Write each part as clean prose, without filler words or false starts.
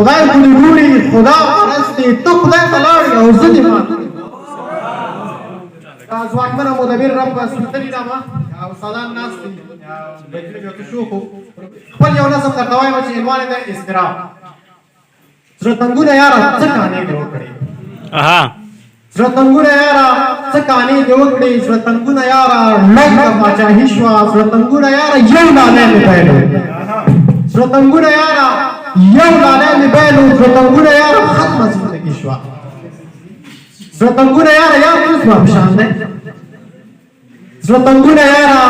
خدای خو دې ګوري خدا پرست دی ته خدای ته لاړې او زه دې مات ځواکمنه مدبر رب سپېڅلي رامه او استادان ناست دي بیتونه مې ورته شو خو خپل یو نظم درته وایم چې عنوان یې دی اضطراب زړه تنګونه یاره څه کانې دې وکړې زړه تنګونه یاره څه کانې دې وکړې زړه تنګونه یاره لږ د پاچاهي شوه زړه تنګونه یاره یو لالی مې بایلو زړه تنګونه یاره یو لالی مې بایلو زړه تنګونه یاره ختمه زندګي شوه زړه تنګونه یاره یار هم زما په شان دی زړه تنګونه یاره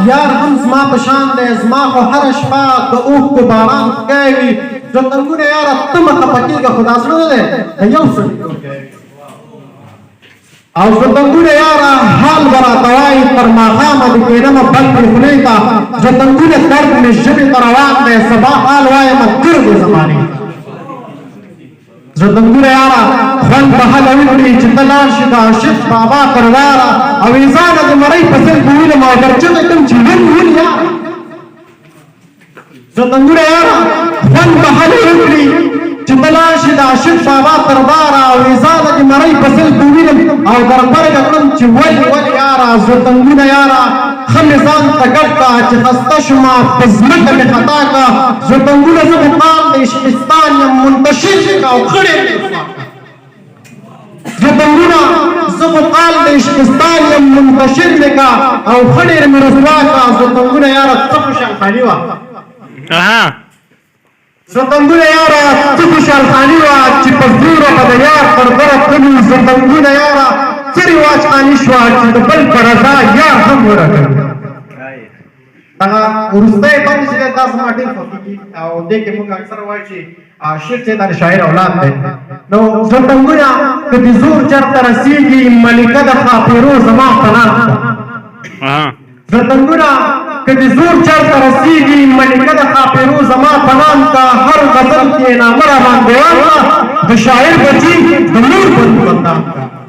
یار هم زما په شان دی زما خو هره شپه د اوښکو باران ښکلی وي زړه تنګونه یاره ته مه خفه کېږه خو دا زړه نه دی د یو سړي ټوکی وي او زړه تنګونه یاره حال به راته وایي تر ماښامه دې کښېنمه بل مې خولې ته زړه تنګونه درد مې ژبې ته روان دی سبا حال وایمه ګرد زمانې ته زړه تنګونه یاره خوند به هله وکړي چې ته لاړ شي د عاشق بابا تر واره او ایزانه د مرۍ په څېر به وینم او درچغې کړم چې ول یاره زړه تنګونه یاره خوند به هله وکړي چې ته لاړ شي د عاشق بابا تر واره او ایزانه د مرۍ په څېر به وینم او دربرګه کړم چې ول یاره زړه تنګونه یاره ښه مې ځان ته ګډ کړه چې خسته شومه په ځمکه مې خطا کړه زړه تنګونه زه خو قال د عشقستان یم منتشر مې کړه او خړې مې رسوا کړه زړه تنګونه زه خو قال د عشقستان یم منتشر مې کړه او خړې مې رسوا کړه زړه تنګونه یاره څه خوشحالخاني وه زړه تنګونه یاره څه خوشحالخاني وه چې په زوره به د یار پر بره تللو زړه تنګونه یاره څه رواج خاني شوه چې د بل په رضا یار هم ورغلو هغه وروستی بند چې دی دا زما ډېر خوښېږي او دې کې موږ اکثر وایو چې شعر چې دا د شاعر اولاد دی نو زړه تنګونه که د زور چېرته رسېږي ملکه د ښاپېرو زما په نام ده زړه تنګونه که د زور چېرته رسېږي ملکه د ښاپېرو زما په نام که هر غزل کې نامه راباندې واخله د شاعر بچي د مور بندو بندام که